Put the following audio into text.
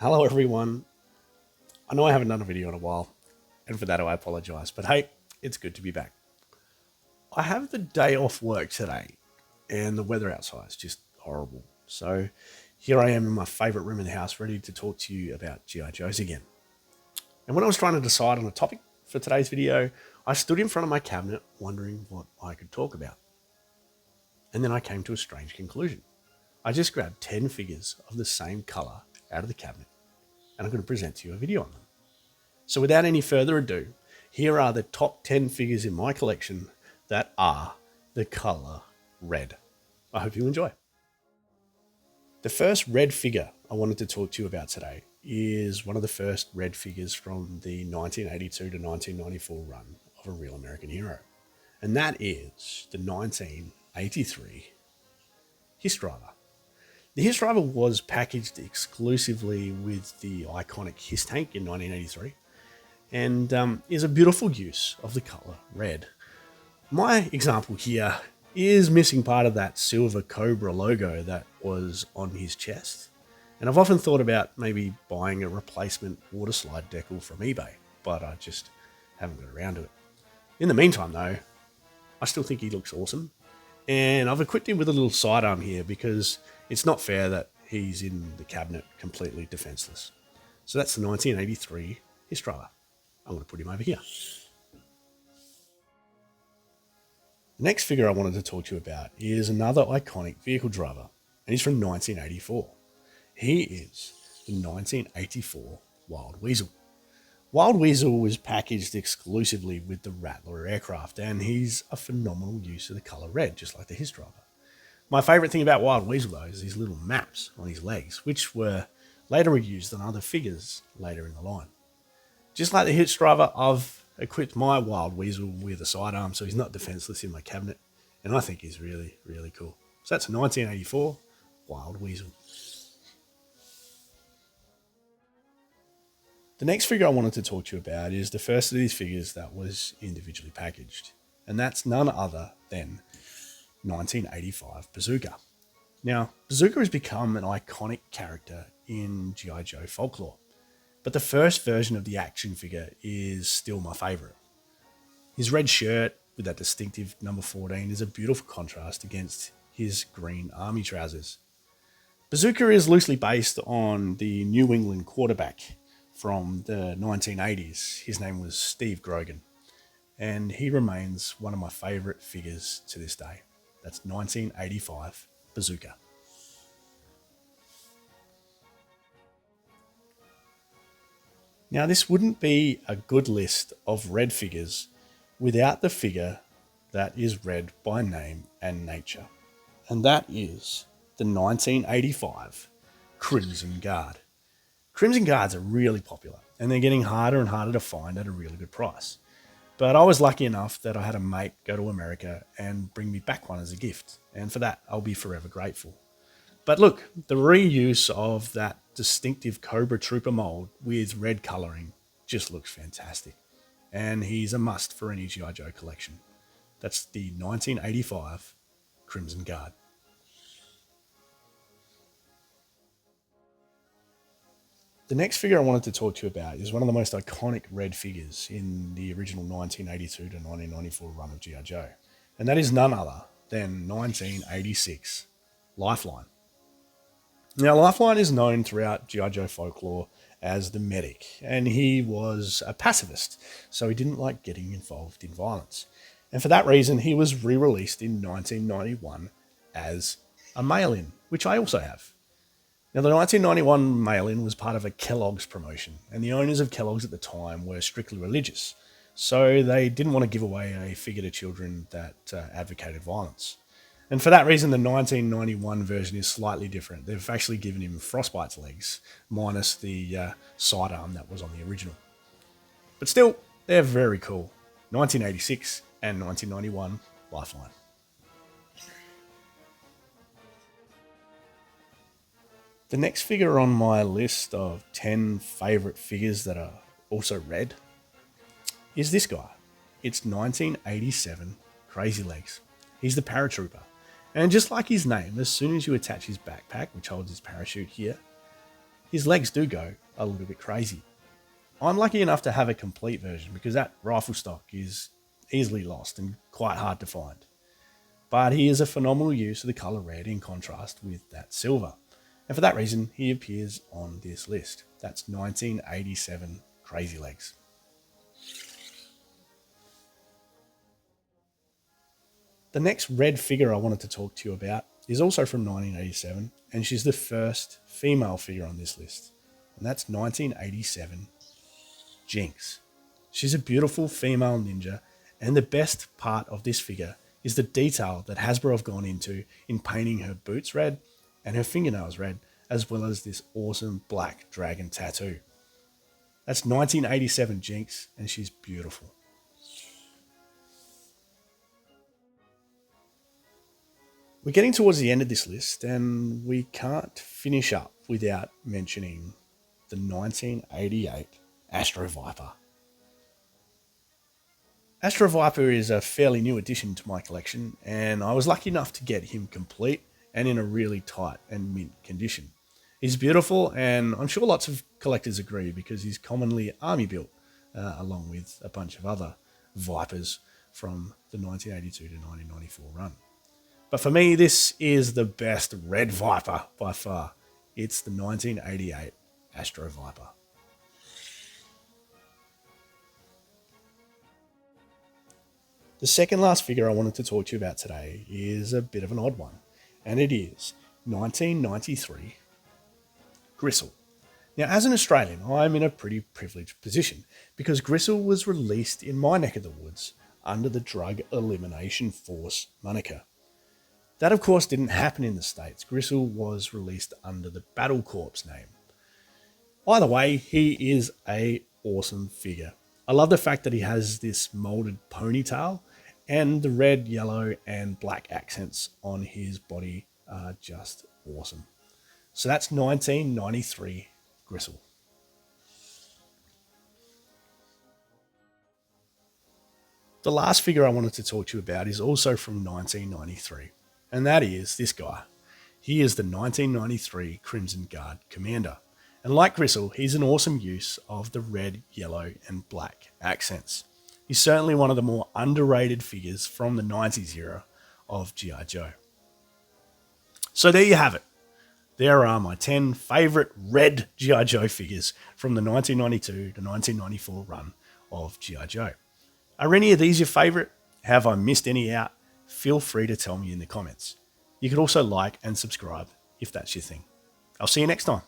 Hello everyone. I know I haven't done a video in a while, and for that I apologize, but hey, it's good to be back. I have the day off work today, and the weather outside is just horrible. So here I am in my favorite room in the house, ready to talk to you about G.I. Joes again. And when I was trying to decide on a topic for today's video, I stood in front of my cabinet wondering what I could talk about. And then I came to a strange conclusion. I just grabbed 10 figures of the same color out of the cabinet, and I'm going to present to you a video on them. So without any further ado, here are the top 10 figures in my collection that are the color red. I hope you enjoy. The first red figure I wanted to talk to you about today is one of the first red figures from the 1982 to 1994 run of A Real American Hero. And that is the 1983 Hiss Driver. The Hiss Driver was packaged exclusively with the iconic Hiss tank in 1983 and is a beautiful use of the color red. My example here is missing part of that silver Cobra logo that was on his chest. And I've often thought about maybe buying a replacement water slide decal from eBay, but I just haven't got around to it. In the meantime though, I still think he looks awesome. And I've equipped him with a little sidearm here because it's not fair that he's in the cabinet completely defenseless. So that's the 1983 Hiss Driver. I'm going to put him over here. The next figure I wanted to talk to you about is another iconic vehicle driver, and he's from 1984. He is the 1984 Wild Weasel. Wild Weasel was packaged exclusively with the Rattler aircraft, and he's a phenomenal use of the color red, just like the Hiss Driver. My favorite thing about Wild Weasel, though, is his little maps on his legs, which were later reused on other figures later in the line. Just like the Hiss Driver, I've equipped my Wild Weasel with a sidearm, so he's not defenseless in my cabinet, and I think he's really, really cool. So that's a 1984 Wild Weasel. The next figure I wanted to talk to you about is the first of these figures that was individually packaged, and that's none other than 1985 Bazooka. Now, Bazooka has become an iconic character in G.I. Joe folklore, but the first version of the action figure is still my favorite. His red shirt with that distinctive number 14 is a beautiful contrast against his green army trousers. Bazooka is loosely based on the New England quarterback from the 1980s. His name was Steve Grogan, and he remains one of my favorite figures to this day. That's 1985 Bazooka. Now, this wouldn't be a good list of red figures without the figure that is red by name and nature, and that is the 1985 Crimson Guard. Crimson Guards are really popular, and they're getting harder and harder to find at a really good price. But I was lucky enough that I had a mate go to America and bring me back one as a gift, and for that I'll be forever grateful. But look, the reuse of that distinctive Cobra Trooper mold with red colouring just looks fantastic, and he's a must for any G.I. Joe collection. That's the 1985 Crimson Guard. The next figure I wanted to talk to you about is one of the most iconic red figures in the original 1982 to 1994 run of G.I. Joe, and that is none other than 1986 Lifeline. Now, Lifeline is known throughout G.I. Joe folklore as the medic, and he was a pacifist, so he didn't like getting involved in violence. And for that reason, he was re-released in 1991 as a mail-in, which I also have. Now, the 1991 mail-in was part of a Kellogg's promotion, and the owners of Kellogg's at the time were strictly religious, so they didn't want to give away a figure to children that advocated violence. And for that reason, the 1991 version is slightly different. They've actually given him Frostbite's legs, minus the sidearm that was on the original. But still, they're very cool. 1986 and 1991 Lifeline. The next figure on my list of 10 favourite figures that are also red is this guy. It's 1987 Crazy Legs. He's the paratrooper. And just like his name, as soon as you attach his backpack, which holds his parachute here, his legs do go a little bit crazy. I'm lucky enough to have a complete version because that rifle stock is easily lost and quite hard to find. But he is a phenomenal use of the colour red in contrast with that silver. And for that reason, he appears on this list. That's 1987 Crazy Legs. The next red figure I wanted to talk to you about is also from 1987, and she's the first female figure on this list. And that's 1987 Jinx. She's a beautiful female ninja, and the best part of this figure is the detail that Hasbro have gone into in painting her boots red and her fingernails red, as well as this awesome black dragon tattoo. That's 1987 Jinx, and she's beautiful. We're getting towards the end of this list, and we can't finish up without mentioning the 1988 Astro Viper. Astro Viper is a fairly new addition to my collection, and I was lucky enough to get him complete and in a really tight and mint condition. He's beautiful, and I'm sure lots of collectors agree because he's commonly army built, along with a bunch of other Vipers from the 1982 to 1994 run. But for me, this is the best red Viper by far. It's the 1988 Astro Viper. The second last figure I wanted to talk to you about today is a bit of an odd one, and it is 1993 Gristle. Now, as an Australian, I'm in a pretty privileged position because Gristle was released in my neck of the woods under the Drug Elimination Force moniker. That, of course, didn't happen in the States. Gristle was released under the Battle Corps name. Either way, he is an awesome figure. I love the fact that he has this molded ponytail, and the red, yellow, and black accents on his body are just awesome. So that's 1993 Gristle. The last figure I wanted to talk to you about is also from 1993. And that is this guy. He is the 1993 Crimson Guard Commander. And like Gristle, he's an awesome use of the red, yellow, and black accents. He's certainly one of the more underrated figures from the 90s era of G.I. Joe. So there you have it. There are my 10 favourite red G.I. Joe figures from the 1992 to 1994 run of G.I. Joe. Are any of these your favourite? Have I missed any out? Feel free to tell me in the comments. You could also like and subscribe if that's your thing. I'll see you next time.